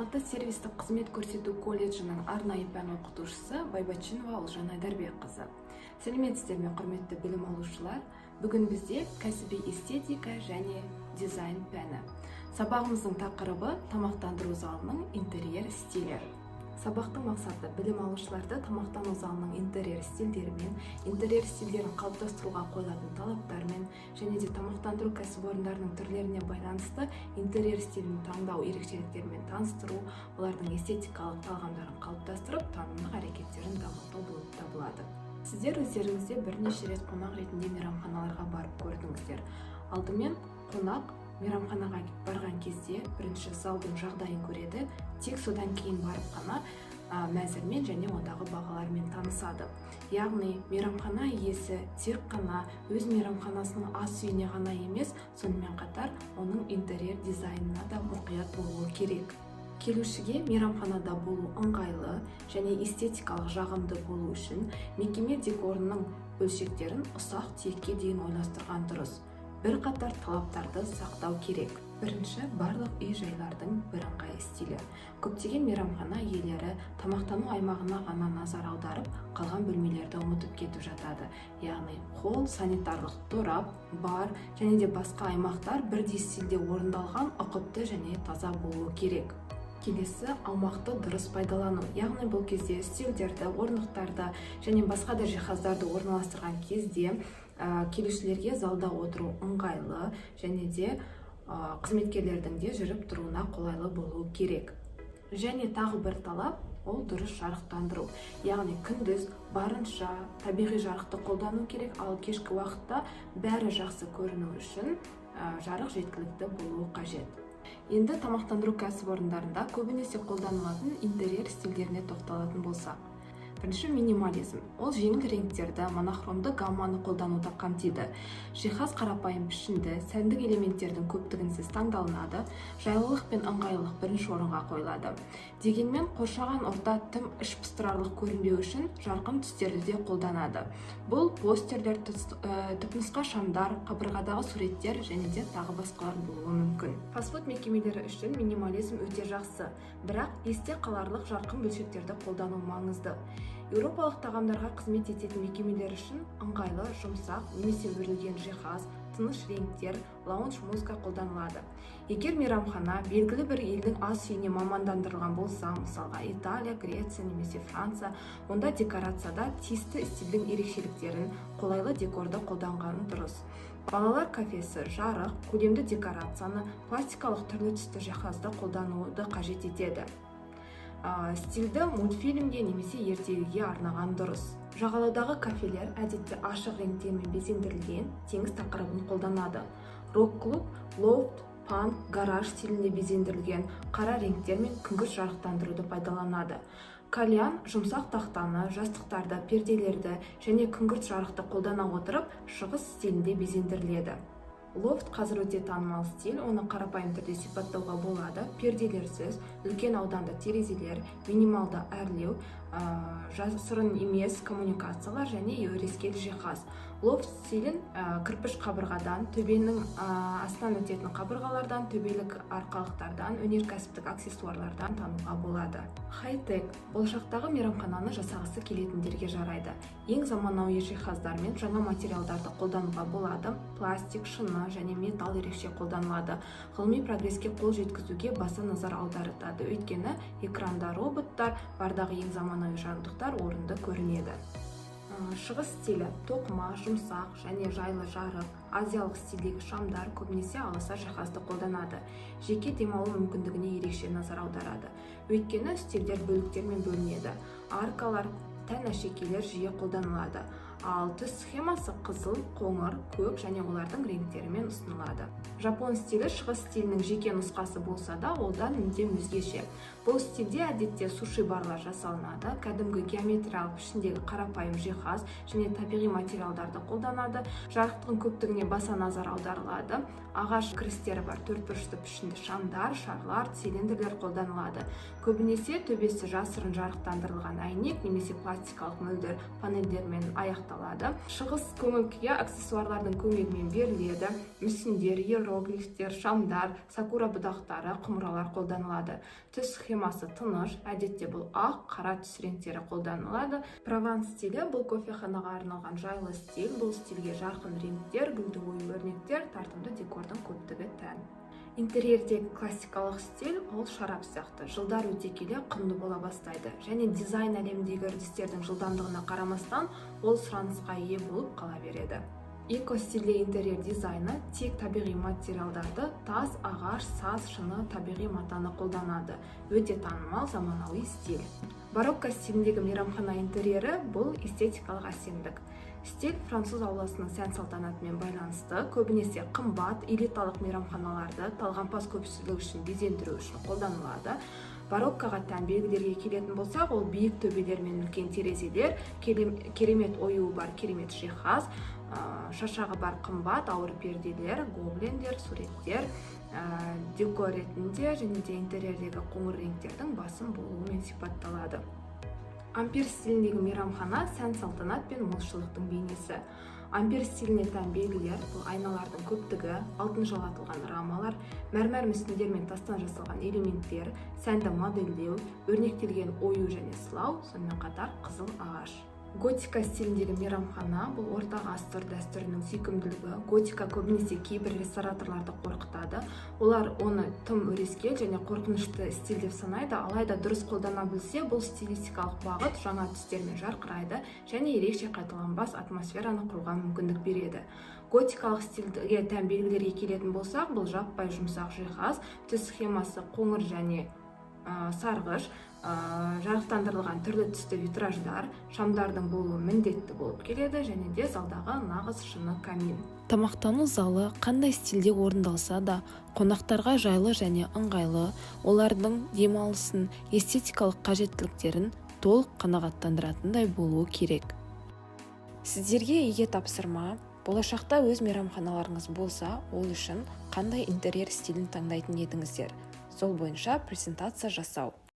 Автосервистік қызмет көрсету колледжінің арнайы пән оқытушысы Байбатчинова Олжан Айдарбекқызы. Сәлеметсіздер ме, құрметті білім алушылар. Бүгін бізде кәсіби эстетика және дизайн пәні. Сабағымыздың тақырыбы тамақтандыру залының интерьер стилі. Сабақтың мақсаты білім алушыларды тамақтану залының интерьер стильдерімен, интерьер стильдерін қалыптастыруға қойылатын талаптармен және де тамақтандыру кәсіпорындарының түрлеріне байланысты интерьер стилін таңдау ерекшеліктерімен таныстыру, олардың эстетикалық талғамдарын қалыптастырып, танымдық әрекеттерін дамыту болып табылады. Сіздер өздеріңізде бірнеше рет қонақ ретінде мейрамханаларға барып көрдіңіздер. Алдымен қонақ мейрамханаға барған кезде бірінші залдың жағдайын көреді, тек содан кейін барып қана мәзірмен және ондағы бағалармен танысады. Яғни мейрамхана иесі тек қана өз мейрамханасының ас үйіне ғана емес, сонымен қатар оның интерьер дизайнына да мұқият болуы керек. Келушіге мейрамханада болу ыңғайлы және эстетикалық жағымды болу үшін мекеме декорының бөлшектерін ұсақ түйекке дейін ойластырған дұрыс. Бірқатар талаптарды сақтау керек. Бірінші, барлық үй-жайлардың бірыңғай стилі. Көптеген мейрамхана иелері тамақтану аймағына ғана назар аударып, қалған бөлмелерді ұмытып кетіп жатады. Яғни холл, санитарлық торап, бар және де басқа аймақтар бірдей стильде орындалған, ұқыпты және таза болуы керек. Келесі, аумақты дұрыс пайдалану. Яғни бұл кезде стильдерді, орындықтарды және басқа да жиһаздарды орналастырған кезде келушілерге залда отыру ыңғайлы және де қызметкерлердің де жүріп тұруына қолайлы болуы керек. Және тағы бір талап, ол дұрыс жарықтандыру. Яғни күндіз барынша табиғи жарықты қолдану керек, ал кешкі уақытта бәрі жақсы көріну үшін жарық жеткілікті болуы қажет. Енді тамақтандыру кәсіпорындарында көбінесе қолданылатын интерьер стильдеріне тоқталатын болсақ. Бірінші, минимализм. Ол жеңіл реңктерді, монохромды гамманы қолдануды қамтиды. Жиһаз қарапайым пішінді, сәндік элементтердің көптігінсіз таңдалынады, жайлылық пен ыңғайлылық бірінші орынға қойылады. Дегенмен, қоршаған орта тым іш пыстырарлық көрінбеу үшін жарқын түстерді де қолданады. Бұл постерлер, түпнұсқа шамдар, қабырғадағы суреттер және де тағы басқалар болуы мүмкін. Фастфуд мекемелері үшін минимализм өте жақсы, бірақ есте қаларлық жарқын бөлшектерді қолдану маңызды. Еуропалық тағамдарға қызмет ететін мекемелер үшін ыңғайлы, жұмсақ немесе өрілген жиһаз, тыныш реңктер, лаунж музыка қолданылады. Егер мейрамхана белгілі бір елдің ас үйіне мамандандырылған болса, мысалға Италия, Греция немесе Франция, онда декорацияда тиісті стильдің ерекшеліктерін, қолайлы декорды қолданғаны дұрыс. Балалар кафесі, жарық, көлемді декорацияны, пластикалық түрлі түсті жиһазды қолдануды қажет етеді. Стильді мультфильмге немесе ертегіге арнаған дұрыс. Жағалаудағы кафелер әдетте ашық реңктермен безендірілген, теңіз тақырыбын қолданады. Рок-клуб, лофт, панк, гараж стилінде безендірілген қара реңктер мен күңгірт жарықтандыруды пайдаланады. Кальян жұмсақ тақтаны, жастықтарды, перделерді және күңгірт жарықты қолдана отырып, шығыс стилінде безендіріледі. Лофт қазір өте танымал стиль, оны қарапайым түрде сипаттауға болады. Перделерсіз, үлкен ауданды терезелер, минималды әрлеу, жасырын емес коммуникациялар және өрескел жиһаз. Лофт стилін кірпіш қабырғадан, төбенің астынан өтетін қабырғалардан, төбелік арқалықтардан, өнеркәсіптік аксессуарлардан тануға болады. Хай-тек болашақтағы мейрамхананы жасағысы келетіндерге жарайды. Ең заманауи жиһаздар мен жаңа материалдарды қолдануға болады. Пластик, шыны және металл ерекше қолданылады. Ғылыми прогреске қол жеткізуге баса назар аударылады. Өйткені экранда роботтар, бардағы ең заманауи жабдықтар орынды көрінеді. Шығыс стилі тоқыма, жұмсақ және жайлы жарық, азиялық стильдегі шамдар көбінесе аласа жиһазды қолданады. Жеке демалу мүмкіндігіне ерекше назар аударады. Өйткені стильдер бөліктермен бөлінеді. Аркалар, тән әшекейлер жиі қолданылады. Ал түс схемасы қызыл, қоңыр, көк және олардың реңктерімен ұсынылады. Жапон стилі шығыс стилінің жеке нұсқасы болса да, одан мүлдем өзгеше. Бұл стильде әдетте суши барлар жасалынады, кәдімгі геометриялық пішіндегі қарапайым жиһаз және табиғи материалдарды қолданады. Жарықтың көптігіне баса назар аударылады. Ағаш кірістері бар төртбұрышты пішінді шамдар, шарлар, цилиндрлер қолданылады. Көбінесе төбесі жасырын жарықтандырылған әйнек немесе пластикалық мөлдір панельдермен аяқ сипатталады. Шығыс көңіл-күйі аксессуарлардың көмегімен беріледі. Мүсіндер, иероглифтер, шамдар, сакура бұдақтары, құмыралар қолданылады. Түс схемасы тыныш, әдетте бұл ақ, қара түс реңктері қолданылады. Прованс стилі бұл кофеханаға арналған жайлы стиль. Бұл стильге жарқын реңктер, гүлді ою өрнектер, тартымды декордың көптігі тән. Интерьердегі классикалық стиль ол шарап сияқты. Жылдар өте келе құнды бола бастайды. Және дизайн әлемдегі үрдістердің жылдамдығына қарамастан ол сұранысқа ие болып қала береді. Эко-стильде интерьер дизайны тек табиғи материалдарды, тас, ағаш, саз, шыны, табиғи матаны қолданады. Өте танымал заманауи стиль. Барокко стиліндегі мейрамхана интерьері бұл эстетикалық әсемдік. Стиль француз ауласының сән-салтанатымен байланысты, көбінесе қымбат, элиталық мейрамханаларды талғампаз көпшілік үшін безендіру үшін қолданылады. Бароккоға тән белгілерге келетін болсақ, ол биік төбелер мен үлкен терезелер, керемет оюы бар керемет жиһаз, шашағы бар қымбат ауыр перделер, гоблендер, суреттер, декор ретінде және де интерьердегі қоңыр реңктердің басым болуымен сипатталады. Ампир стиліндегі мейрамхана сән-салтанат пен молшылықтың бейнесі. Ампир стиліне тән белгілер бұл айналардың көптігі, алтын жалатылған рамалар, мәрмәр мүсіндер мен тастан жасалған элементтер, сәнді модельдеу, өрнектелген ою және сылау, сонымен қатар қызыл ағаш. Готика стиліндегі мейрамхана бұл орта ғасыр дәстүрінің сүйкімділігі. Готика көбінесе кейбір реставраторларды қорқытады. Олар оны тым өрескел және қорқынышты стиль деп санайды, алайда дұрыс қолдана білсе, бұл стилистикалық бағыт жаңа түстермен жарқырайды және ерекше қайталанбас атмосфераны құруға мүмкіндік береді. Готикалық стильге тән белгілерге келетін болсақ, бұл жаппай жұмсақ жиһаз, түс схемасы қоңыр және сарғыш, жарықтандырылған түрлі түсті витраждар, шамдардың болуы міндетті болып келеді және де залдағы нағыз шыны камин. Тамақтану залы қандай стильде орындалса да, қонақтарға жайлы және ыңғайлы, олардың демалысын, эстетикалық қажеттіліктерін толық қанағаттандыратындай болуы керек. Сіздерге егер тапсырма, болашақта өз мейрамханаларыңыз болса, ол үшін қандай интерьер стилін таңдайтын едіңіздер? Сол бойынша презентация жасау.